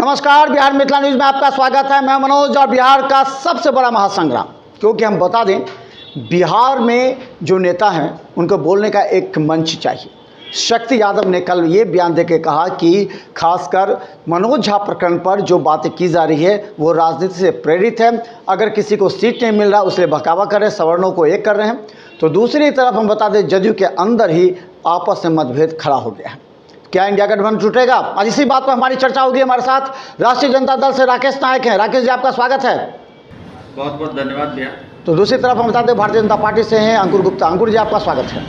नमस्कार, बिहार मिथिला न्यूज़ में आपका स्वागत है। मैं मनोज और बिहार का सबसे बड़ा महासंग्राम, क्योंकि हम बता दें बिहार में जो नेता हैं उनको बोलने का एक मंच चाहिए। शक्ति यादव ने कल ये बयान देके कहा कि खासकर मनोज झा प्रकरण पर जो बातें की जा रही है वो राजनीति से प्रेरित है। अगर किसी को सीट नहीं मिल रहा उसलिए बहकावा कर रहे हैं, सवर्णों को एक कर रहे हैं। तो दूसरी तरफ हम बता दें जदयू के अंदर ही आपस में मतभेद खड़ा हो गया है। क्या इंडिया गठबंधन टूटेगा? आज इसी बात पर हमारी चर्चा होगी। हमारे साथ राष्ट्रीय जनता दल से राकेश नायक हैं। राकेश जी, आपका स्वागत है। बहुत बहुत धन्यवाद भैया। तो दूसरी तरफ हम बता दें भारतीय जनता पार्टी से हैं अंकुर गुप्ता। अंकुर जी, आपका स्वागत है।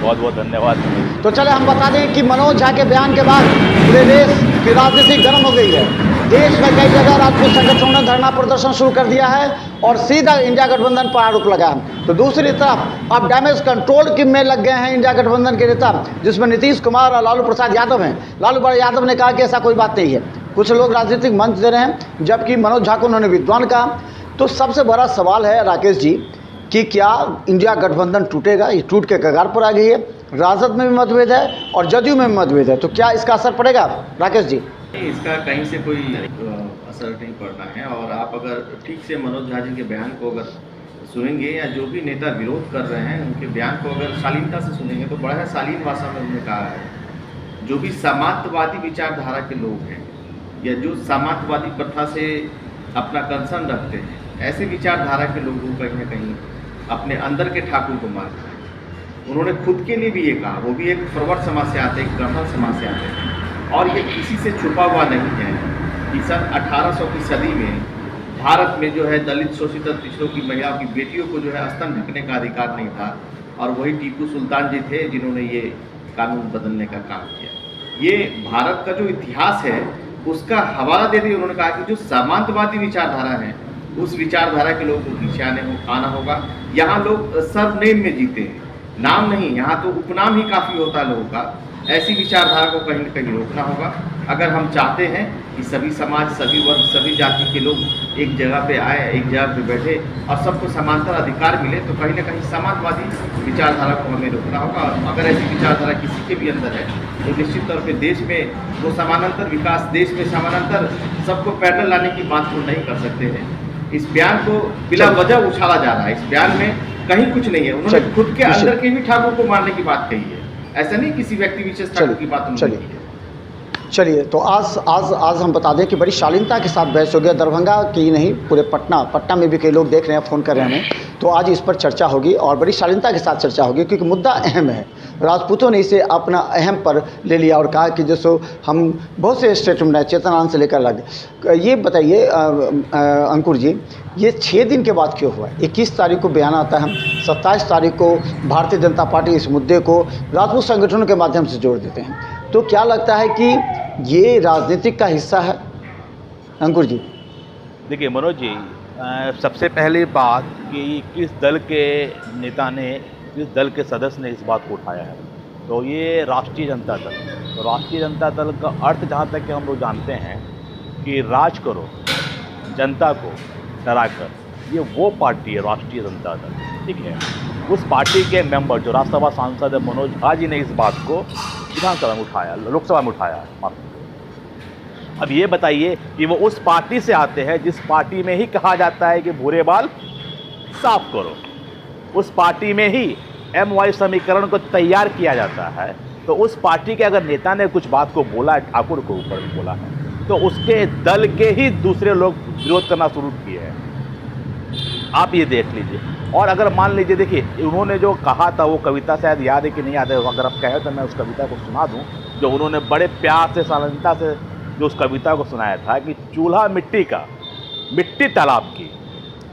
बहुत बहुत धन्यवाद। तो चले हम बता दें कि मनोज झा के बयान के बाद पूरे देश की राजनीति गर्म हो गई है। देश में कई जगह राजपूत संगठनों ने धरना प्रदर्शन शुरू कर दिया है और सीधा इंडिया गठबंधन पर आरोप लगा है। तो दूसरी तरफ अब डैमेज कंट्रोल की में लग गए हैं इंडिया गठबंधन के नेता, जिसमें नीतीश कुमार और लालू प्रसाद यादव हैं। लालू यादव ने कहा कि ऐसा कोई बात नहीं है। कुछ लोग राजनीतिक मंच दे रहे हैं, जबकि मनोज झा को उन्होंने विद्वान कहा। तो सबसे बड़ा सवाल है राकेश जी कि क्या इंडिया गठबंधन टूटेगा? ये टूट के कगार पर आ गई है। राजद में भी मतभेद है और जदयू में भी मतभेद है। तो क्या इसका असर पड़ेगा राकेश जी? इसका कहीं से कोई असर नहीं पड़ना है। और आप अगर ठीक से मनोज झा जी के बयान को अगर सुनेंगे या जो भी नेता विरोध कर रहे हैं उनके बयान को अगर शालीनता से सुनेंगे तो बड़ा है शालीन भाषा में उन्होंने कहा है जो भी सामंतवादी विचारधारा के लोग हैं या जो सामंतवादी प्रथा से अपना कंसर्न रखते हैं, ऐसे विचारधारा के लोगों को कहीं ना कहीं अपने अंदर के ठाकुर को मानते हैं। उन्होंने खुद के लिए भी ये कहा, वो भी एक प्रवर समाज से आते हैं, एक ब्राह्मण समाज से आते हैं। और ये किसी से छुपा हुआ नहीं है कि सन 1800 की सदी में भारत में जो है दलित शोषित पिछड़ों की महिलाओं की बेटियों को जो है स्तन ढकने का अधिकार नहीं था। और वही टीपू सुल्तान जी थे जिन्होंने ये कानून बदलने का काम किया। ये भारत का जो इतिहास है उसका हवाला देते हुए उन्होंने कहा कि जो सामंतवादी विचारधारा है उस विचारधारा के लोगों को पीछे आना होगा। यहाँ लोग सरनेम में जीते हैं, नाम नहीं। यहाँ तो उपनाम ही काफ़ी होता है लोगों का। ऐसी विचारधारा को कहीं न कहीं रोकना होगा अगर हम चाहते हैं कि सभी समाज, सभी वर्ग, सभी जाति के लोग एक जगह पे आए, एक जगह पे बैठे और सबको समांतर अधिकार मिले। तो कहीं ना कहीं समाजवादी विचारधारा को हमें रोकना होगा। और अगर ऐसी विचारधारा किसी के भी अंदर है तो निश्चित तौर पर देश में वो समानांतर विकास, देश में समानांतर सबको पैदल लाने की बात को नहीं कर सकते हैं। इस बयान को बिला वजह उछाला जा रहा है। इस बयान में कहीं कुछ नहीं है। उन्होंने खुद के अंदर के भी ठाकुर को मारने की बात कही है। ऐसा नहीं किसी व्यक्ति विशेष ठाकुर की बात उन्होंने की है। चलिए, तो आज हम बता दें कि बड़ी शालीनता के साथ बहस हो गया। दरभंगा की नहीं, पूरे पटना में भी कई लोग देख रहे हैं, फ़ोन कर रहे हैं हमें। तो आज इस पर चर्चा होगी और बड़ी शालीनता के साथ चर्चा होगी, क्योंकि मुद्दा अहम है। राजपूतों ने इसे अपना अहम पर ले लिया और कहा कि जैसे हम बहुत से स्टेटमेंट हैं, चेतनानंद से लेकर अलग। ये बताइए अंकुर जी, ये 6 दिन के बाद क्यों हुआ? 21 तारीख को बयान आता है, 27 तारीख को भारतीय जनता पार्टी इस मुद्दे को राजपूत संगठनों के माध्यम से जोड़ देते हैं। तो क्या लगता है कि ये राजनीतिक का हिस्सा है अंकुर जी? देखिए मनोज जी, सबसे पहली बात कि किस दल के नेता ने, किस दल के सदस्य ने इस बात को उठाया है, तो ये राष्ट्रीय जनता दल। तो राष्ट्रीय जनता दल का अर्थ जहाँ तक कि हम लोग जानते हैं कि राज करो जनता को डरा कर, ये वो पार्टी है राष्ट्रीय जनता दल। ठीक है, उस पार्टी के मेंबर जो राज्यसभा सांसद मनोज झा जी ने इस बात को विधानसभा में उठाया, लोकसभा में उठाया है। अब ये बताइए कि वो उस पार्टी से आते हैं जिस पार्टी में ही कहा जाता है कि भूरे बाल साफ करो, उस पार्टी में ही MY समीकरण को तैयार किया जाता है। तो उस पार्टी के अगर नेता ने कुछ बात को बोला है, ठाकुर को ऊपर भी बोला है, तो उसके दल के ही दूसरे लोग विरोध करना शुरू किए हैं। आप ये देख लीजिए। और अगर मान लीजिए, देखिए उन्होंने जो कहा था वो कविता शायद याद है कि नहीं याद है, अगर आप कहें तो मैं उस कविता को सुना दूं, जो उन्होंने बड़े प्यार से, शालीनता से जो उस कविता को सुनाया था कि चूल्हा मिट्टी का, मिट्टी तालाब की,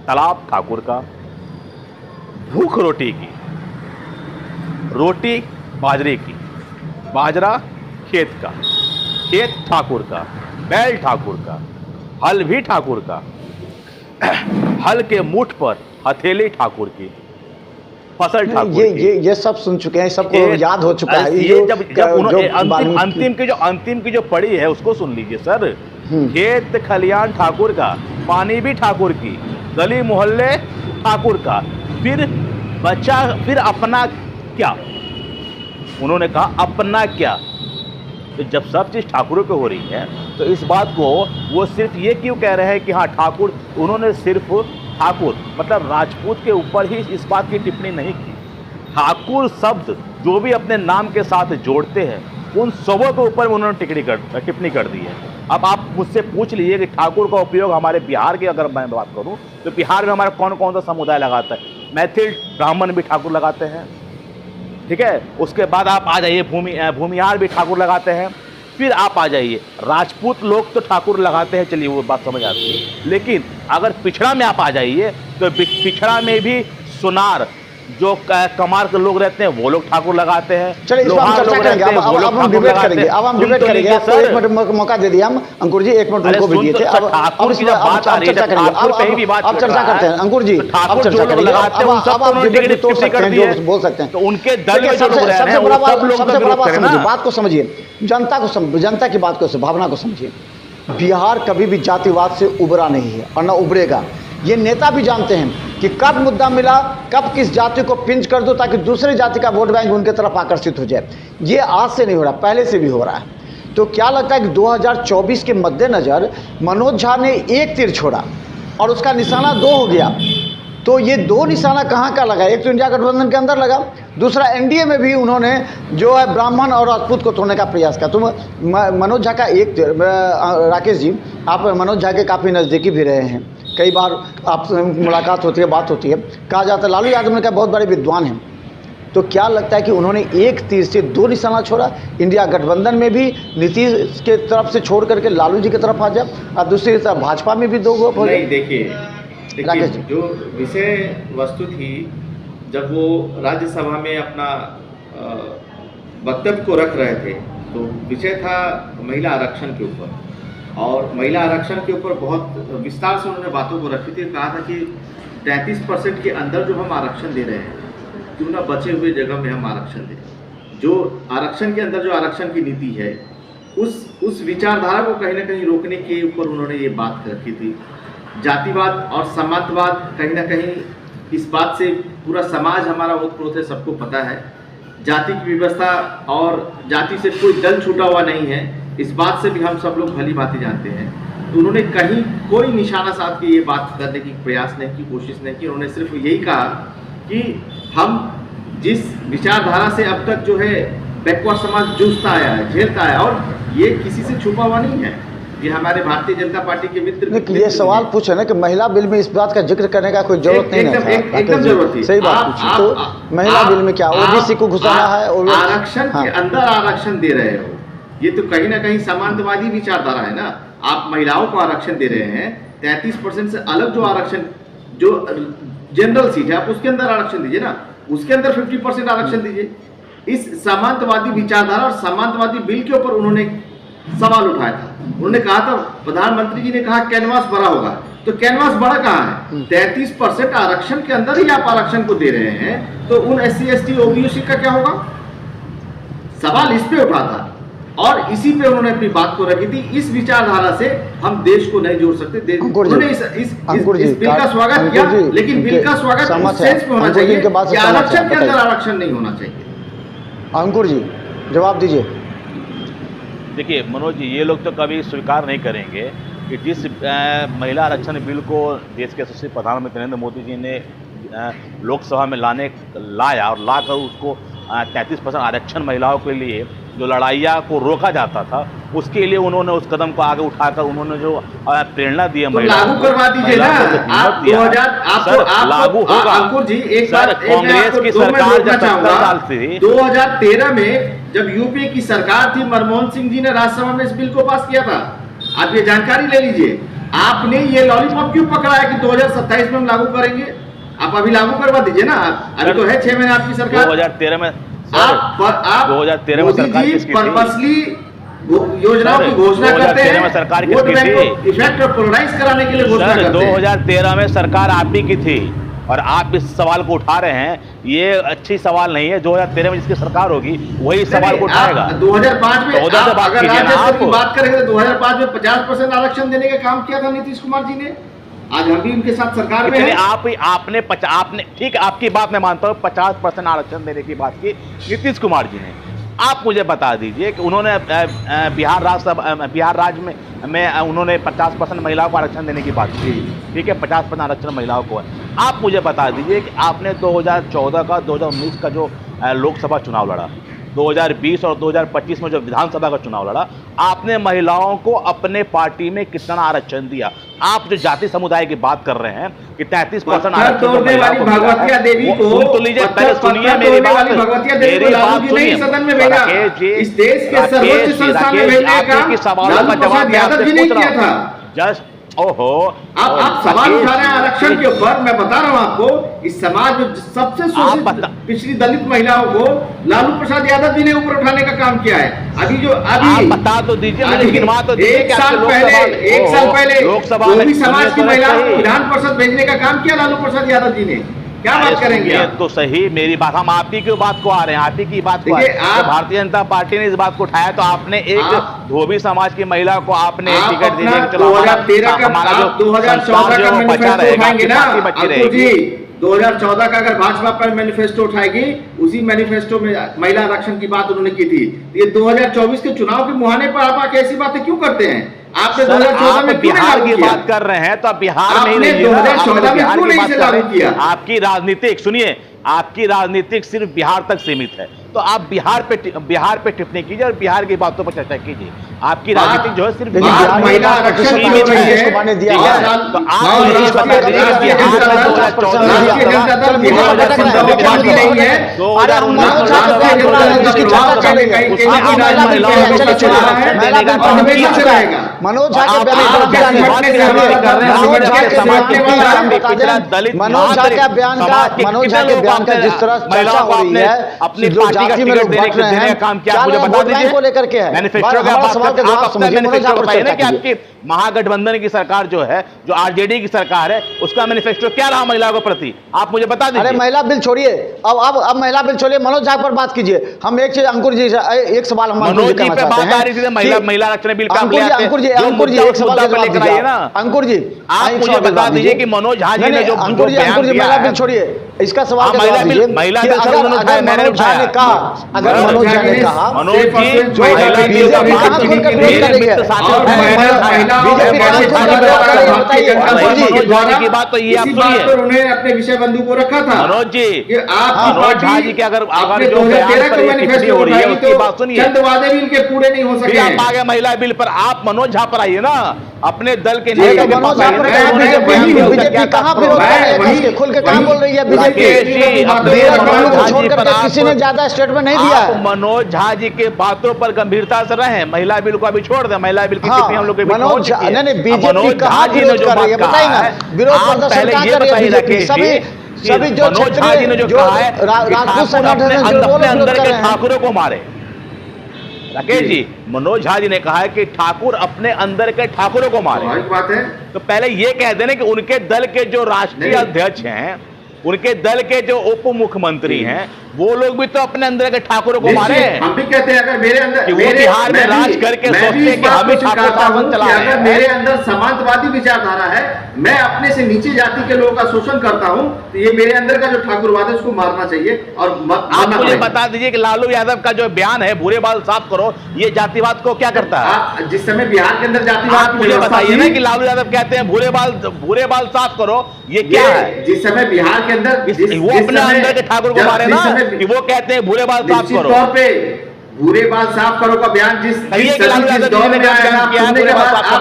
तालाब ठाकुर का, भूख रोटी की, रोटी बाजरे की, बाजरा खेत का, खेत ठाकुर का, बैल ठाकुर का, हल भी ठाकुर का, हल के मुठ पर हथेली ठाकुर की, फसल ठाकुर ये सब सुन चुके हैं, सबको याद हो चुका है। ये जब उन्होंने अंतिम की जो पड़ी है उसको सुन लीजिए सर। खेत खलियान ठाकुर का, पानी भी ठाकुर की, गली मोहल्ले ठाकुर का, फिर बचा, फिर अपना क्या? उन्होंने कहा अपना क्या? तो जब सब चीज़ ठाकुरों पे हो रही है तो इस बात को वो सिर्फ ये क्यों कह रहे हैं कि हाँ ठाकुर, उन्होंने सिर्फ ठाकुर मतलब राजपूत के ऊपर ही इस बात की टिप्पणी नहीं की। ठाकुर शब्द जो भी अपने नाम के साथ जोड़ते हैं उन सबों के ऊपर उन्होंने टिप्पणी कर दी है। अब आप मुझसे पूछ लीजिए कि ठाकुर का उपयोग हमारे बिहार की अगर मैं बात करूं तो बिहार में हमारा कौन कौन सा समुदाय लगाता है? मैथिल ब्राह्मण भी ठाकुर लगाते हैं, ठीक है। उसके बाद आप आ जाइए भूमिहार भी ठाकुर लगाते हैं। फिर आप आ जाइए राजपूत लोग तो ठाकुर लगाते हैं, चलिए वो बात समझ आती है। लेकिन अगर पिछड़ा में आप आ जाइए तो पिछड़ा में भी सुनार जो कमार के लोग रहते हैं वो लोग ठाकुर लगाते हैं। चलिए इस पर हम चर्चा करेंगे, अब हम डिबेट करेंगे, अब हम डिबेट करेंगे। आपको 1 मिनट मौका दे दिया हम, अंकुर जी 1 मिनट उनको भी दिए थे। अब ठाकुर की बात आ रही है, ठाकुर पे ही भी बात अब चर्चा करते हैं अंकुर जी, अब चर्चा करेंगे। अब आप डिबेट में तोड़ सकते हैं, जो बोल सकते हैं। तो उनके दल में जो लोग रह रहे हैं वो सब लोग सबसे बड़ा बात समझिए, बात को समझिए, जनता की बात को, भावना को समझिए। बिहार कभी भी जातिवाद से उबरा नहीं है और न उबरेगा। ये नेता भी जानते हैं कि कब मुद्दा मिला, कब किस जाति को पिंच कर दो ताकि दूसरी जाति का वोट बैंक उनके तरफ आकर्षित हो जाए। ये आज से नहीं हो रहा, पहले से भी हो रहा है। तो क्या लगता है कि 2024 के मद्देनज़र मनोज झा ने एक तीर छोड़ा और उसका निशाना 2 हो गया। तो ये 2 निशाना कहाँ का लगा? एक तो इंडिया गठबंधन के अंदर लगा, दूसरा एनडीए में भी उन्होंने जो है ब्राह्मण और राजपूत को तोड़ने का प्रयास किया। तो मनोज झा का एक, राकेश जी आप मनोज झा के काफ़ी नज़दीकी भी रहे हैं, कई बार आपसे मुलाकात होती है, बात होती है, कहा जाता है लालू यादव ने कहा बहुत बड़े विद्वान हैं। तो क्या लगता है कि उन्होंने एक तीर से 2 निशाना छोड़ा? इंडिया गठबंधन में भी नीतीश के तरफ से छोड़ करके लालू जी की तरफ आ जाए और दूसरी तरफ भाजपा में भी 2 गो हो नहीं। देखिए जो विषय वस्तु थी, जब वो राज्यसभा में अपना वक्तव्य को रख रहे थे तो विषय था महिला आरक्षण के ऊपर, और महिला आरक्षण के ऊपर बहुत विस्तार से उन्होंने बातों को रखी थी। कहा था कि 33% के अंदर जो हम आरक्षण दे रहे हैं, क्यों ना बचे हुए जगह में हम आरक्षण दें। जो आरक्षण के अंदर जो आरक्षण की नीति है उस विचारधारा को कहीं ना कहीं रोकने के ऊपर उन्होंने ये बात रखी थी। जातिवाद और समाजवाद कहीं ना कहीं इस बात से पूरा समाज हमारा ओतप्रोत है, सबको पता है। जाति की व्यवस्था और जाति से कोई दल छूटा हुआ नहीं है, इस बात से भी हम सब लोग भली भांति जानते हैं। तो उन्होंने कहीं कोई निशाना साध के ये बात करने की प्रयास नहीं की, कोशिश नहीं की। उन्होंने सिर्फ यही कहा कि हम जिस विचारधारा से अब तक जो है बैकवर्ड समाज जूझता आया है, झेलता आया, और ये किसी से छुपा हुआ नहीं है। ये हमारे भारतीय जनता पार्टी के मित्र ये सवाल पूछे ना कि महिला बिल में इस बात का जिक्र करने का कोई जरूरत नहीं है। एकदम जरूरत थी। सही बात पूछी। तो महिला बिल में क्या ओबीसी को घुसाना है? आरक्षण के अंदर आरक्षण दे रहे हो, ये तो कहीं ना कहीं समांतवादी विचारधारा है ना। आप महिलाओं को आरक्षण दे रहे हैं, 33% से अलग जो आरक्षण, जो जनरल सीट है, आप उसके अंदर आरक्षण दीजिए ना, उसके अंदर 50% आरक्षण दीजिए। इस समांतवादी विचारधारा और समांतवादी बिल के ऊपर उन्होंने सवाल उठाया था। उन्होंने कहा था, प्रधानमंत्री जी ने कहा कैनवास बड़ा होगा, तो कैनवास बड़ा कहाँ है? 33% आरक्षण के अंदर ही आप आरक्षण को दे रहे हैं, तो उन SC ST OBC का क्या होगा? सवाल इस पे उठा था और इसी पे उन्होंने अपनी बात को रखी थी। इस विचारधारा से हम देश को नहीं जोड़ सकते। उन्होंने इस बिल का स्वागत किया, लेकिन बिल का स्वागत इस सेंस में होना चाहिए कि आरक्षण के अंदर आरक्षण नहीं होना चाहिए। अंकुर जी जवाब दीजिए। देखिए मनोज जी, ये लोग तो कभी स्वीकार नहीं करेंगे कि जिस महिला आरक्षण बिल को देश के यशस्वी प्रधानमंत्री नरेंद्र मोदी जी ने लोकसभा में लाया और लाकर उसको 33% आरक्षण महिलाओं के लिए जो लड़ाइया को रोका जाता था, उसके लिए उन्होंने उस कदम को आगे उठाकर उन्होंने जो प्रेरणा दी है तो लागू करवा दीजिए ना। आप 2000 लागू होगा। अंकुर जी एक बार कांग्रेस की सरकार जब 70 साल से 2013 में जब यूपी की सरकार थी, मनमोहन सिंह जी ने राज्यसभा में इस बिल को पास किया था। आप ये जानकारी ले लीजिए। आपने ये लॉलीपॉप क्यों पकड़ा है कि 2027 में हम लागू करेंगे? आप अभी लागू करवा दीजिए ना। अभी तो है 6 महीने आपकी सरकार। 2013 में आप 2013 में सरकार किसकी पर्पसली योजनाओं की घोषणा करते हैं, में सरकार किसकी थी? इफेक्ट और पोलराइज कराने के लिए घोषणा करते हैं। 2013 में सरकार आप ही की थी और आप इस सवाल को उठा रहे हैं। ये अच्छी सवाल नहीं है। 2013 में जिसकी सरकार होगी वही सवाल को उठाएगा। 2005 में अगर राज्यसभा की बात करेंगे तो 2005 में 50% आरक्षण देने का काम किया था नीतीश कुमार जी ने। आज हम भी उनके साथ सरकार में हैं। आपने ठीक, आपकी बात मैं मानता हूँ, 50% आरक्षण देने की बात की नीतीश कुमार जी ने। आप मुझे बता दीजिए कि उन्होंने बिहार राज्य में उन्होंने 50% महिलाओं को आरक्षण देने की बात की, ठीक है, 50% आरक्षण महिलाओं को है। आप मुझे बता दीजिए कि आपने 2014 का 2019 का जो लोकसभा चुनाव लड़ा, 2020 और 2025 में जो विधानसभा का चुनाव लड़ा, आपने महिलाओं को अपने पार्टी में कितना आरक्षण दिया? आप जो जाति समुदाय की बात कर रहे हैं कि 33% आरक्षण भगवतिया देवी को सुन तो लीजिए, पहले सुनिए मेरी बात, सुनिए। इस देश के सर्वोच्च संस्थान में भेजने का आपके सवालों का जवाब मैं आपसे पूछ रहा हूं। जस्ट ओहो, आप सवाल उठा रहे हैं आरक्षण के ऊपर। मैं बता रहा हूं आपको, इस समाज में सबसे शोषित पिछड़ी दलित महिलाओं को लालू प्रसाद यादव जी ने ऊपर उठाने का काम किया है। अभी आप बता तो दीजिए, मुझे गिनवा तो दीजिए। एक साल पहले लोकसभा में समाज की महिलाओं को विधान परिषद भेजने का काम किया लालू प्रसाद यादव जी ने। क्या बात करेंगे आप? तो सही, मेरी बात, हम आप ही की बात को आ रहे हैं, आप ही की बात को। भारतीय जनता पार्टी ने इस बात को उठाया तो आपने एक धोबी समाज की महिला को आपने टिकट दिए, चलो 2013 का हमारा जो 2014 का बचा रहेगा, बची रहेगी। 2014 का अगर भाजपा पर मैनिफेस्टो उठाएगी, उसी मैनिफेस्टो में महिला आरक्षण की बात उन्होंने की थी। ये 2024 के चुनाव के मुहाने पर आप ऐसी बातें क्यों करते हैं? आपने 2014 में बिहार की बात कर रहे हैं तो आप बिहार में ही रहिए। 2014 में क्यों नहीं लागू किया? आपकी राजनीतिक, सुनिए, आपकी राजनीतिक सिर्फ बिहार तक सीमित है, तो आप बिहार पे टिप्पणी कीजिए और बिहार की बातों पर चर्चा कीजिए। आपकी राजनीतिक जो है सिर्फ महिला आरक्षण सीमित है। तो आप मुझे बता दीजिए कि मनोज झा के बयान का जिस तरह चर्चा हो रही है, अपनी पार्टी का टिकट देने का काम क्या मुझे बता दीजिए को लेकर के है। मैनिफेस्टो का बात करते हैं, आप अपना मैनिफेस्टो बताइए ना कि आपकी महागठबंधन की सरकार जो है, जो आरजेडी की सरकार है, उसका मैनिफेस्टो क्या रहा महिलाओं के प्रति, आप मुझे बता दीजिए। अरे महिला बिल छोड़िए, अब महिला बिल छोड़िए, मनोज झा पर बात कीजिए। हम एक चीज अंकुर जी एक सवाल हम मनोज जी पे बात आ रही थी, महिला आरक्षण बिल का अंकुर जी एक सवाल लेकर आइए ना। अंकुर जी आप मुझे बता दीजिए कि मनोज झा जी ने जो अंकुर जी महिला बिल छोड़िए, इसका सवाल महिला बिल मनोज झा ने कहा, अगर मनोज झा ने कहा, मनोज जी की बात तो ये आप सुनिए, उन्होंने अपने विषय बंधु को रखा था। मनोज जी, आप मनोज झा जी के अगर जो टिप्पणी हो रही है उसकी बात सुनिए, चंद वादे भी इनके पूरे नहीं हो सके। आप आगे महिला बिल पर आप मनोज झा पर आइए ना, अपने दल के नेता के पास बीजेपी कहां विरोध कर रही है, खुल के कहां बोल रही है बीजेपी? किसी ने ज्यादा स्टेटमेंट नहीं दिया है। मनोज झा जी के बातों पर गंभीरता से रहे, महिला बिल को अभी छोड़ दे, महिला बिल की टिप्पणी हम लोग मनोज झा ने बीजेपी कहां विरोध कर रही है, बताइए ना, विरोध प्रदर्शन कहां कर रही है बीजेपी? सभी जो मनोज झा जी ने जो कहा है राजपूत संगठन अपने अंदर के ठाकुरों को मारे। राकेश जी, मनोज झा जी ने कहा है कि ठाकुर अपने अंदर के ठाकुरों को मारे। बात है, तो पहले ये कह देना कि उनके दल के जो राष्ट्रीय अध्यक्ष हैं, उनके दल के जो उप मुख्यमंत्री हैं, वो लोग भी तो अपने अंदर के ठाकुरों को मारे हैं। हम भी कहते हैं अगर मेरे अंदर वो बिहार में राज करके सोचते हैं कि हम ही ठाकुर शासन चला रहे हैं। अगर मेरे अंदर समाजवादी विचारधारा है, मैं अपने से नीचे जाति के लोगों का शोषण करता हूं, तो ये मेरे अंदर का जो ठाकुरवाद है उसको मारना चाहिए। और आप मुझे बता दीजिए कि लालू यादव का जो बयान है, भूरे बाल साफ करो, ये जातिवाद को क्या करता है? जिस समय बिहार के अंदर जातिवाद, मुझे बताइए ना कि लालू यादव कहते हैं भूरे बाल साफ करो, ये क्या है? जिस समय बिहार के अंदर वो अपने अंदर के ठाकुर को मारे ना, कि वो कहते हैं भूरे बाल साफ करो। तौर पे भूरे बाल साफ करो का बयान जिस दौर में आया, आप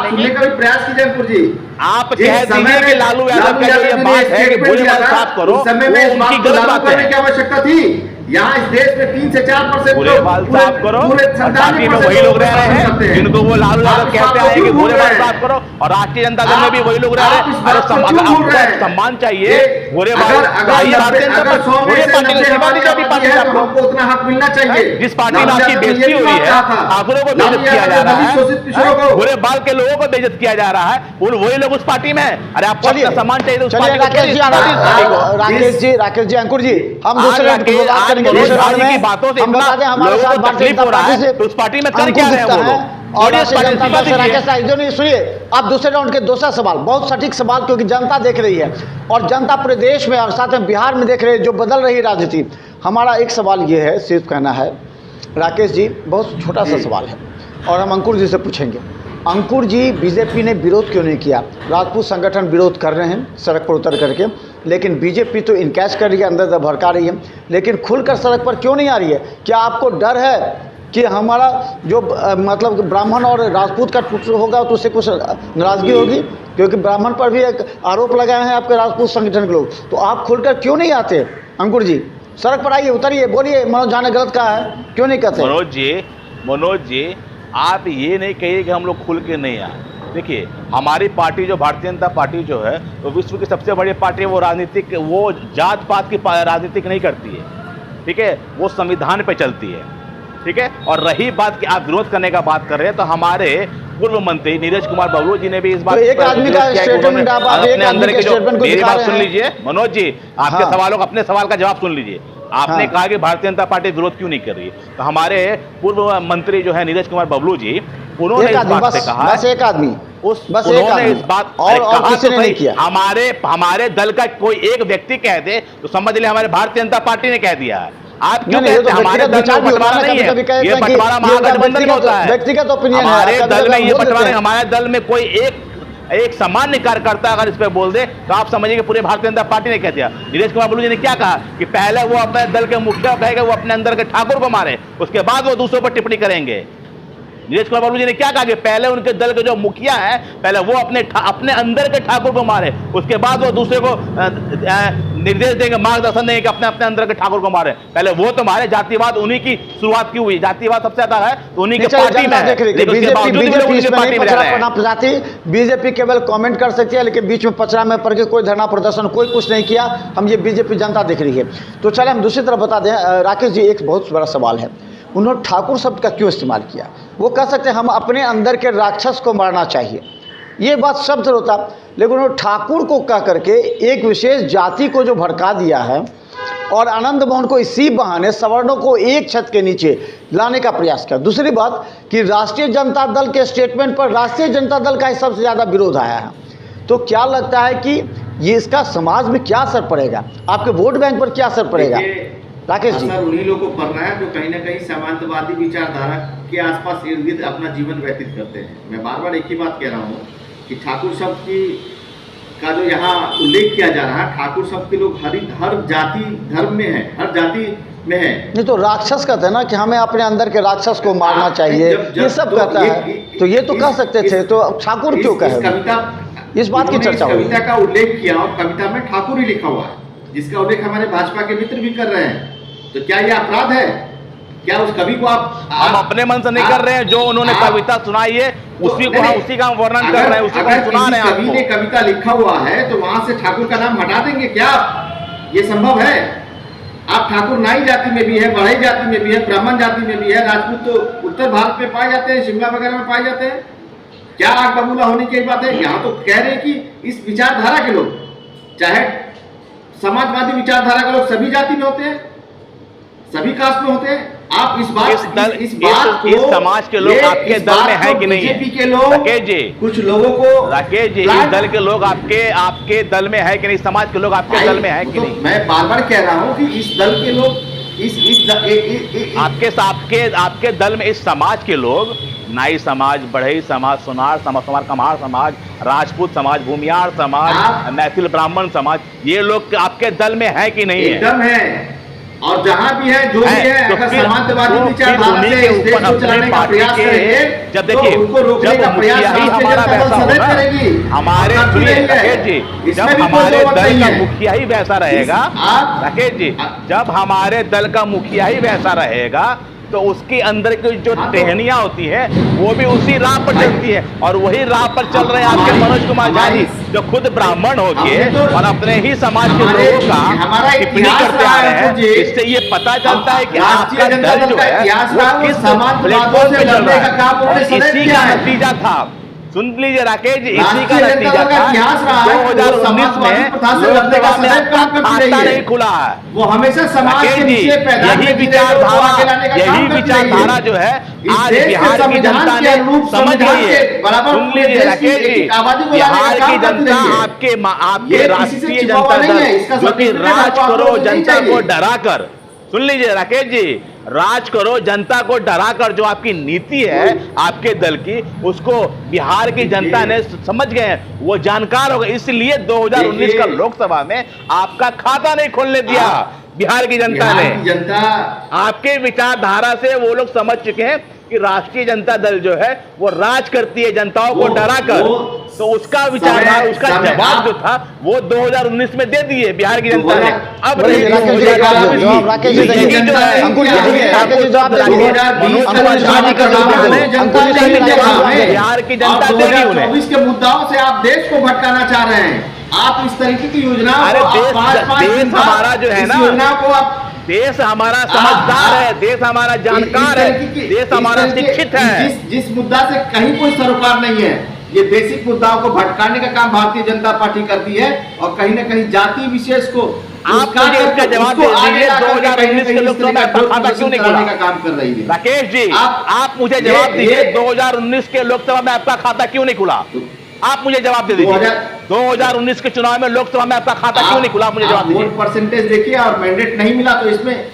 सुनने का भी प्रयास कीजिए अंकुर जी। आप कह दीजिए कि लालू यादव का जो ये बात है कि भूरे बाल साफ करो, उस समय में उनकी गलत बात है, क्या आवश्यकता थी? यहाँ इस देश में 3 से 4% भूरे बाल साफ करो, और पार्टी में वही लोग रह रहे हैं जिनको वो लालू यादव कहते हैं कि भूरे बाल साफ करो, और राष्ट्रीय जनता दल में भी वही लोग रह रहे हैं। अरे सम्मान चाहिए, भूरे बाल हमको उतना हक मिलना चाहिए। जिस पार्टी में आपकी बेइज्जती हो रही है, ठाकुरों को बेइज्जत किया जा रहा है, भूरे बाल के लोगों को बेइज्जत किया जा रहा है, वही लोग उस पार्टी में। अरे आपको अपना सम्मान चाहिए उस पार्टी को। राकेश जी, अंकुर जी, हम दूसरे मनोज झा जी की बातों से इतना लोगों को तकलीफ हो रहा है, तो उस पार्टी में कर क्या रहे हैं वो लोग? और सुनिए, अब दूसरे राउंड के दूसरा सवाल, बहुत सटीक सवाल, क्योंकि जनता देख रही है और जनता पूरे देश में और साथ में बिहार में देख रही है जो बदल रही राजनीति। हमारा एक सवाल ये है, सिर्फ कहना है राकेश जी, बहुत छोटा सा सवाल है और हम अंकुर जी से पूछेंगे। अंकुर जी, बीजेपी ने विरोध क्यों नहीं किया? राजपूत संगठन विरोध कर रहे हैं सड़क पर उतर करके, लेकिन बीजेपी तो इनकैश कर रही है, अंदर भड़का रही है, लेकिन खुलकर सड़क पर क्यों नहीं आ रही है? क्या आपको डर है कि हमारा जो मतलब ब्राह्मण और राजपूत का टूट होगा तो उससे कुछ नाराज़गी होगी? क्योंकि ब्राह्मण पर भी एक आरोप लगाए हैं आपके राजपूत संगठन के लोग, तो आप खुलकर क्यों नहीं आते? अंकुर जी, सड़क पर आइए, उतरिए, बोलिए मनोज झा ने गलत कहा है, क्यों नहीं कहते? मनोज जी, आप ये नहीं कहिए कि हम लोग खुल के नहीं आए। देखिए, हमारी पार्टी जो भारतीय जनता पार्टी जो है वो विश्व की सबसे बड़ी पार्टी है। वो राजनीतिक, वो जात पात की राजनीतिक नहीं करती है, ठीक है, वो संविधान पे चलती है, ठीक है। और रही बात कि आप विरोध करने का बात कर रहे हैं, तो हमारे पूर्व मंत्री नीरज कुमार बबलू जी ने भी इस बात तो एक आदमी का स्टेटमेंट आप अपने अंदर के जो, मेरी बात सुन हैं। लीजिए मनोज जी, आपके सवालों का, अपने सवाल का जवाब सुन लीजिए। आपने कहा कि भारतीय जनता पार्टी विरोध क्यों नहीं कर रही है, तो हमारे पूर्व मंत्री जो है नीरज कुमार बबलू जी, उन्होंने इस बात से कहा, बस एक आदमी, उन्होंने इस बात और किसी ने नहीं किया। हमारे दल का कोई एक व्यक्ति कह दे तो समझ ले हमारे भारतीय जनता पार्टी ने कह दिया है। आप क्यों कहते हैं? हमारे दल में बंटवारा नहीं है, ये बंटवारा महागठबंधन में होता है। व्यक्तिगत ओपिनियन हमारे दल में ये बंटवारा, हमारे दल में कोई एक सामान्य कार्यकर्ता अगर इस पर बोल दे तो आप समझिए कि पूरे भारतीय जनता पार्टी ने कह दिया। नीरज कुमार बबलू जी ने क्या कहा कि पहले वो अपने दल के मुखिया कहेगा, वो अपने अंदर के ठाकुर को मारे, उसके बाद वो दूसरों पर टिप्पणी करेंगे। नीरज कुमार बबलू जी ने क्या कहा कि पहले उनके दल के जो मुखिया है, पहले वो अपने अंदर के ठाकुर को मारे, उसके बाद वो दूसरे को निर्देश देंगे, मार्गदर्शन देंगे कि अपने अंदर के ठाकुर को मारे। पहले वो तो मारे, जातिवाद उन्हीं की शुरुआत की हुई, जातिवाद सबसे ज्यादा है तो उन्हीं के पार्टी में है, लेकिन उसके बावजूद भी लोग उनकी पार्टी में रह रहे हैं। बीजेपी केवल कमेंट कर सकती है, लेकिन बीच में पचरा में पड़ के कोई धरना प्रदर्शन कोई कुछ नहीं किया। हम ये बीजेपी जनता देख रही है। तो चले हम दूसरी तरफ बता दें, राकेश जी, एक बहुत बड़ा सवाल है, उन्होंने ठाकुर शब्द का क्यों इस्तेमाल किया? वो कह सकते हैं हम अपने अंदर के राक्षस को मारना चाहिए, ये बात शब्द होता, लेकिन उन्होंने ठाकुर को कह करके एक विशेष जाति को जो भड़का दिया है और आनंद मोहन को इसी बहाने सवर्णों को एक छत के नीचे लाने का प्रयास किया। दूसरी बात कि राष्ट्रीय जनता दल के स्टेटमेंट पर राष्ट्रीय जनता दल का ही सबसे ज़्यादा विरोध आया है। तो क्या लगता है कि ये इसका समाज में क्या असर पड़ेगा, आपके वोट बैंक पर क्या असर पड़ेगा? राकेश जी, असर उन्हीं लोगों को पड़ रहा है जो कहीं ना कहीं सामंतवादी विचारधारा के आसपास इर्द गिर्द अपना जीवन व्यतीत करते हैं। मैं बार बार एक ही बात कह रहा हूँ कि ठाकुर शब्द का जो यहाँ उल्लेख किया जा रहा है, ठाकुर शब्द के लोग हर जाति धर्म में है, हर जाति में है। नहीं तो राक्षस कहते हैं ना कि हमें अपने अंदर के राक्षस को मारना चाहिए, ये सब कहता है, तो ये तो कह सकते थे, तो ठाकुर क्यों कहे? इस बात की चर्चा हुई, कविता का उल्लेख किया और कविता में ठाकुर ही लिखा हुआ है, जिसका उल्लेख हमारे भाजपा के मित्र भी कर रहे हैं। तो क्या यह अपराध है? क्या उस कवि को हम अपने मन से नहीं कर रहे हैं, जो उन्होंने कविता सुनाई है उसी का हम वर्णन कर रहे हैं, उसी को हम सुना रहे हैं। कवि ने कविता लिखा हुआ है तो वहां से ठाकुर का नाम हटा देंगे क्या? ये संभव है? आप ठाकुर नाई जाति में भी है, बढ़ई जाति में भी है, ब्राह्मण जाति में भी है, राजपूत तो उत्तर भारत में पाए जाते हैं, शिमला वगैरह में पाए जाते हैं। क्या आग बबूला होने की बात है? यहाँ तो कह रहे हैं कि इस विचारधारा के लोग, चाहे समाजवादी विचारधारा के लोग सभी जाति में होते हैं, सभी कास्ट में होते हैं। आप इस समाज के लोग आपके दल में है कि नहीं? बीजेपी के लोग, राकेश जी, कुछ लोगों को, राकेश जी, इस दल के लोग आपके दल में है कि नहीं? समाज के लोग आपके दल में है कि नहीं? मैं बार बार कह रहा हूँ कि इस दल के लोग आपके दल में इस समाज के लोग, नाई समाज, बढ़ई समाज, सोनार समाज, कम्हार समाज, राजपूत समाज, भूमियार समाज, मैथिल ब्राह्मण समाज, ये लोग आपके दल में है कि नहीं है? एकदम है। और जहां भी है, जो भी है, अगर समाजवादी विचारधारा से इस देश को चलाने का प्रयास करेंगे, जब देखिए, उनको रोकने का प्रयास हमारा वैसा होगा, हमारे राकेश जी, जब हमारे दल का मुखिया ही वैसा रहेगा, राकेश जी, जब हमारे दल का मुखिया ही वैसा रहेगा तो उसके अंदर की जो टहनियां होती है वो भी उसी राह पर चलती है, और वही राह पर चल रहे हैं आपके मनोज कुमार झा जी, जो खुद ब्राह्मण होके और अपने ही समाज के लोगों का टिप्पणी करते आ रहे हैं। इससे ये पता चलता है कि आपका दल जो है वो किस प्लेटफॉर्म पे चल रहा है, और इसी का नतीजा था, सुन लीजिए राकेश जी, इसी का नतीजा था 2019 में लोकसभा में आपका खाता नहीं खुला है। वो हमेशा समाज के नीचे पैदा यही विचारधारा जो है आज बिहार की जनता ने समझ ली है। सुन लीजिए राकेश जी, बिहार की जनता आपके राष्ट्रीय जनता दल जो कि राज करो जनता को डरा कर, सुन लीजिए राकेश जी, राज करो जनता को डरा कर जो आपकी नीति है आपके दल की, उसको बिहार की जनता ने समझ गए हैं, वो जानकार हो गए, इसलिए 2019 का लोकसभा में आपका खाता नहीं खोलने दिया बिहार की जनता ने। जनता आपके विचारधारा से वो लोग समझ चुके हैं कि राष्ट्रीय जनता दल जो है वो राज करती है जनताओं को डरा कर, तो उसका विचारधारा, उसका जवाब जो था वो 2019 में दे दिए बिहार की जनता ने। अब बिहार की जनता देगी उन्हें। इसके मुद्दाओं से आप देश को भटकाना चाह रहे हैं, आप इस तरीके की योजनाओं देश हमारा जो है ना, को आप देश हमारा समझदार है, देश हमारा जानकार है, देश हमारा शिक्षित है। जिस मुद्दा से कहीं कोई सरोकार नहीं है, ये बेसिक मुद्दाओं को भटकाने का काम भारतीय जनता पार्टी करती है, और कहीं ना कहीं जाति विशेष को आप मुझे इसका जवाब दे दीजिए, 2019 के लोकसभा में आपका खाता क्यों नहीं खुला? का काम कर रही है राकेश जी, आप मुझे जवाब दीजिए, 2019 के लोकसभा में आपका खाता क्यों नहीं खुला? आप मुझे जवाब दे दीजिए, 2019 के चुनाव में लोकसभा में आपका खाता क्यों नहीं खुला? मुझे जवाब दीजिए। वोट परसेंटेज देखिए और मैंडेट नहीं मिला तो इसमें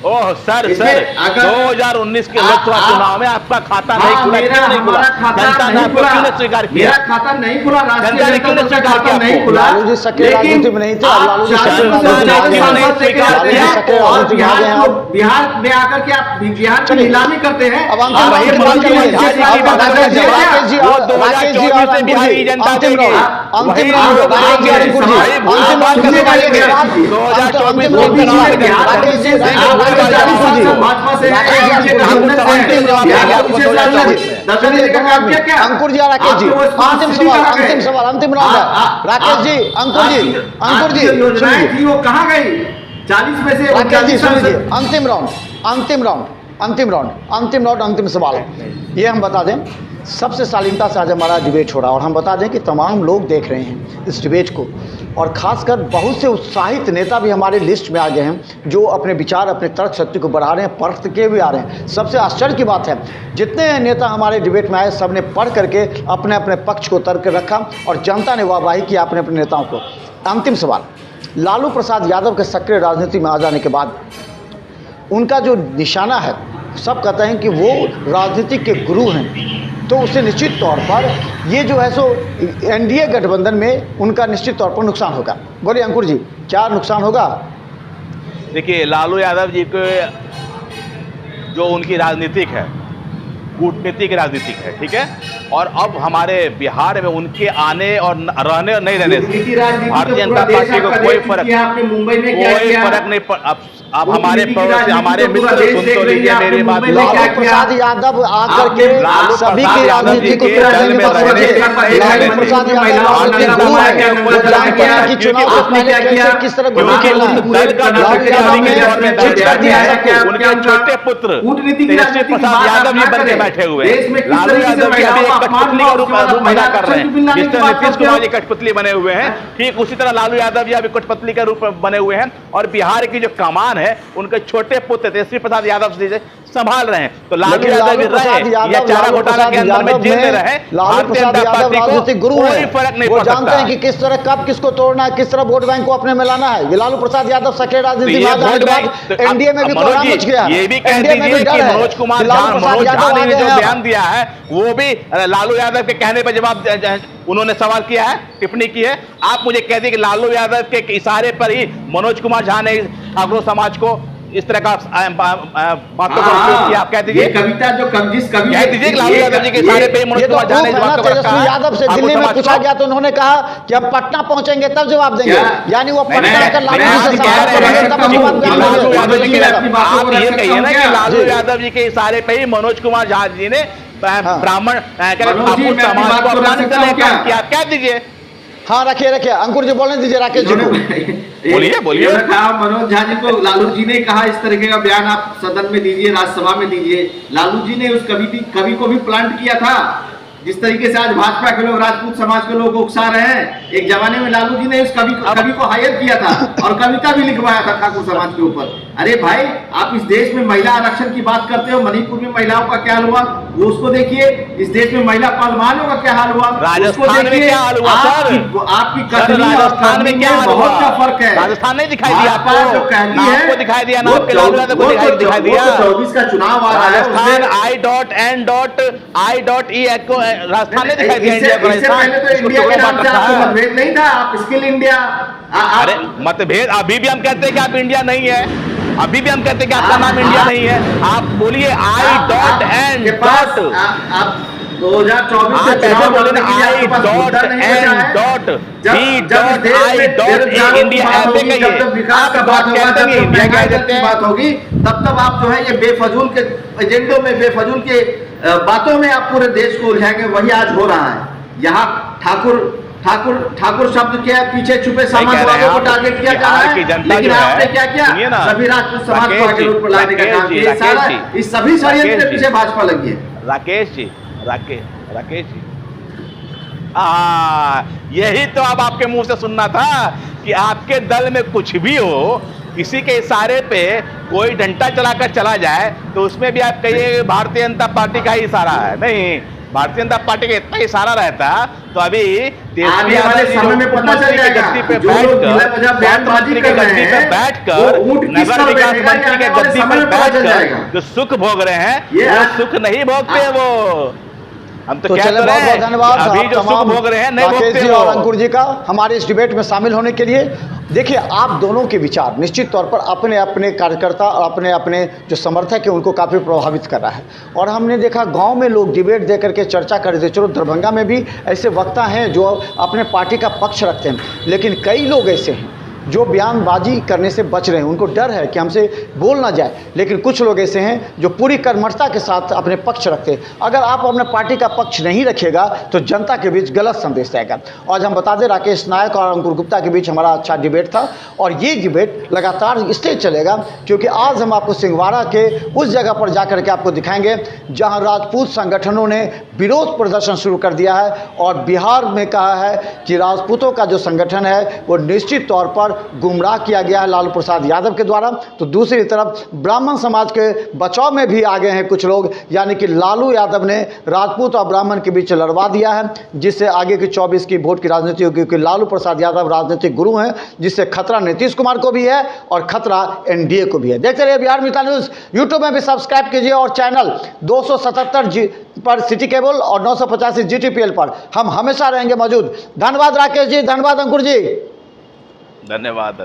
ओह सर 2019 के लोकसभा चुनाव में आपका खाता नहीं खुला, क्यों नहीं खुला? जनता ने आपको क्यों नहीं स्वीकार किया? मेरा खाता नहीं खुला, जनता ने क्यों नहीं स्वीकार किया? नहीं खुला। लालू जी सक्रिय राजनीति में नहीं थे, अब लालू जी सक्रिय राजनीति बिहार में आकर के आप बिहार की नीलामी करते हैं। अब अंतिम अंकुर जी, राकेश जी, अंतिम सवाल अंतिम राउंड है। राकेश जी, अंकुर जी योजनाएं थी वो कहाँ गई? 40 में से राकेश जी सुन लीजिए, अंतिम राउंड अंतिम सवाल है। ये हम बता दें, सबसे शालीनता से आज हमारा डिबेट हो रहा है, और हम बता दें कि तमाम लोग देख रहे हैं इस डिबेट को, और ख़ासकर बहुत से उत्साहित नेता भी हमारे लिस्ट में आ गए हैं जो अपने विचार, अपने तर्क शक्ति को बढ़ा रहे हैं, पढ़ के भी आ रहे हैं। सबसे आश्चर्य की बात है, जितने नेता हमारे डिबेट में आए सब ने पढ़ करके अपने अपने पक्ष को तर्क रखा, और जनता ने वाहवाही की अपने अपने नेताओं को। अंतिम सवाल, लालू प्रसाद यादव के सक्रिय राजनीति में आ जाने के बाद उनका जो निशाना है, सब कहते हैं कि वो राजनीति के गुरु हैं, तो उससे निश्चित तौर पर ये जो है सो एनडीए गठबंधन में उनका निश्चित तौर पर नुकसान होगा। बोलिए अंकुर जी, क्या नुकसान होगा? देखिए, लालू यादव जी के जो उनकी राजनीतिक है, कूटनीतिक राजनीतिक है, ठीक है, और अब हमारे बिहार में उनके आने और रहने और नहीं रहने से भारतीय जनता पार्टी को कोई फर्क नहीं पड़। अब हमारे पड़ोसी, हमारे मित्र सुन तो लीजिए मेरी बात। लालू प्रसाद यादव आकर के सभी की राजनीति को लालू प्रसाद यादव की चुनाव से पहले कैसे किस तरह उनके छोटे पुत्र तेजस्वी प्रसाद यादव भी बन के बैठे हुए हैं। लालू यादव भी अभी एक कठपुतली का रूप अदा कर रहे हैं, जिस तरह नीतीश कुमार जी कठपुतली बने हुए हैं, ठीक उसी तरह लालू यादव भी अभी कठपुतली का रूप बने हुए हैं, और बिहार की जो कमान है उनके छोटे पुत्र तेजस्वी प्रसाद यादव जी संभाल रहे हैं। तो लालू यादव भी रहे या चारा घोटाला के अंदर में जेल में रहे, लालू प्रसाद यादव राजनीतिक गुरु है, फर्क नहीं वो पड़ सकता। जानते हैं कि किस तरह कब किसको तोड़ना है, किस तरह वोट बैंक को अपने में लाना है। ये लालू प्रसाद यादव सक्रिय राजनीति में आने के बाद एनडीए में भी कोहरा मच गया। ये भी कह दीजिए कि मनोज कुमार झा ने जो बयान दिया है वो भी लालू यादव के कहने पर जवाब उन्होंने सवाल किया है, टिप्पणी की है। आप मुझे कह दीजिए कि लालू यादव के इशारे पर ही मनोज कुमार झा ने ठाकुर समाज को इस तरह का बातों का उपयोग किया। आप कह दीजिए कविता जो जिस कह दीजिए कि लालू यादव जी के इशारे पे मनोज कुमार झा ने जवाब रखा है। तेजस्वी यादव से दिल्ली में पूछा गया तो उन्होंने कहा कि हम पटना पहुंचेंगे तब जवाब देंगे, यानी वो पटना का लालू जी से संवाद करेंगे तब जवाब देंगे। आप ये कहिए ना कि लालू यादव जी के इशारे पे ही मनोज कुमार झा जी ने ब्राह्मण ठाकुर समाज को अपमानित करने का काम किया। कह दीजिए। हाँ, रखिए अंकुर जी बोलने दीजिए राकेश जी को। बोलिए। मनोज झा जी को लालू जी ने कहा इस तरीके का बयान आप सदन में दीजिए, राज्यसभा में दीजिए। लालू जी ने उस कवि को भी प्लांट किया था, जिस तरीके से आज भाजपा के लोग राजपूत समाज के लोग उकसा रहे हैं। एक जमाने में लालू जी ने उस कवि को हायर किया था और कविता भी लिखवाया था ठाकुर समाज के ऊपर। अरे भाई, आप इस देश में महिला आरक्षण की बात करते हो, मणिपुर में महिलाओं का क्या हाल हुआ वो उसको देखिए। इस देश में महिला पालवानों का क्या हाल हुआ, राजस्थान में क्या हाल हुआ सर? आपकी कथनी और राजस्थान में क्या हाल हुआ? बहुत का फर्क है। राजस्थान नहीं दिखाई दिया आपको जो कहती है, आपको दिखाई दिया ना, आपके लालू यादव को दिखाई दिया। 24 का चुनाव आ रहा है, राजस्थान I.N.I.E को राजस्थान ने दिखाई दिया। इससे पहले तो इंडिया के नाम से आपको मतभेद नहीं था, आप स्किल इंडिया। अरे मतभेद अभी भी हम कहते हैं कि आप इंडिया नहीं है, अभी भी हम कहते हैं कि आपका नाम इंडिया नहीं है। आप बोलिए I.N. आप 2024 से चुनाव लड़ने के लिए आपके पास मुद्दा नहीं बचा है। इंडिया ऐसे कहिए, जब विकास का बात होगा, जब महंगाई की बात होगी, तब आप जो है ये बेफजूल के एजेंडों में, बेफजूल के बातों में आप पूरे देश को उलझाएंगे। वही आज हो रहा है। यहाँ ठाकुर शब्द के पीछे छुपे समाजवादियों को टारगेट किया जा रहा है, लेकिन आपने क्या किया? सभी राजपूत समाज को आगे रूप पर लाने का काम किया। सारा इस सभी षड्यंत्र के पीछे भाजपा लगी है। राकेश जी, यही तो अब आपके मुंह से सुनना था कि आपके दल में कुछ भी हो, किसी के इशारे पे कोई डंडा चलाकर चला जाए तो उसमें भी आप कहिए भारतीय जनता पार्टी का ही इशारा है। नहीं, भारतीय जनता पार्टी का इतना इशारा रहता तो अभी आने वाले समय में पता चल जाएगा, बैठकर नगर विकास मंत्री के गद्दी पर बैठकर जो सुख भोग रहे हैं वो सुख नहीं भोगते हैं। वो हम तो चले, बहुत बहुत धन्यवाद अभी जो सुख भोग रहे हैं नहीं भोगते जी और अंकुर जी का हमारे इस डिबेट में शामिल होने के लिए। देखिए, आप दोनों के विचार निश्चित तौर पर अपने अपने कार्यकर्ता और अपने अपने जो समर्थक है उनको काफ़ी प्रभावित कर रहा है। और हमने देखा गांव में लोग डिबेट दे करके चर्चा कर रहे थे। चलो, दरभंगा में भी ऐसे वक्ता हैं जो अपने पार्टी का पक्ष रखते हैं, लेकिन कई लोग ऐसे हैं जो बयानबाजी करने से बच रहे हैं। उनको डर है कि हमसे बोल ना जाए, लेकिन कुछ लोग ऐसे हैं जो पूरी कर्मठता के साथ अपने पक्ष रखते हैं। अगर आप अपने पार्टी का पक्ष नहीं रखिएगा तो जनता के बीच गलत संदेश जाएगा। आज हम बता दें, राकेश नायक और अंकुर गुप्ता के बीच हमारा अच्छा डिबेट था और ये डिबेट लगातार इसलिए चलेगा क्योंकि आज हम आपको सिंहवाड़ा के उस जगह पर जाकर के आपको दिखाएंगे जहाँ राजपूत संगठनों ने विरोध प्रदर्शन शुरू कर दिया है और बिहार में कहा है कि राजपूतों का जो संगठन है वो निश्चित तौर पर गुमराह किया गया है लालू प्रसाद यादव के द्वारा। तो दूसरी तरफ ब्राह्मण समाज के बचाव में भी आगे हैं कुछ लोग, यानी कि लालू यादव ने राजपूत और ब्राह्मण के बीच लड़वा दिया है, जिससे आगे की 24 की वोट की राजनीति होगी। क्योंकि लालू प्रसाद यादव राजनीतिक गुरु हैं, जिससे खतरा नीतीश कुमार को भी है और खतरा एनडीए को भी है। देखते रहिए बिहार मित्र न्यूज़। यूट्यूब में भी सब्सक्राइब कीजिए और चैनल 277 पर सिटी केबल और 985 GTPL पर हम हमेशा रहेंगे मौजूद। धन्यवाद राकेश जी, धन्यवाद अंकुर जी, धन्यवाद।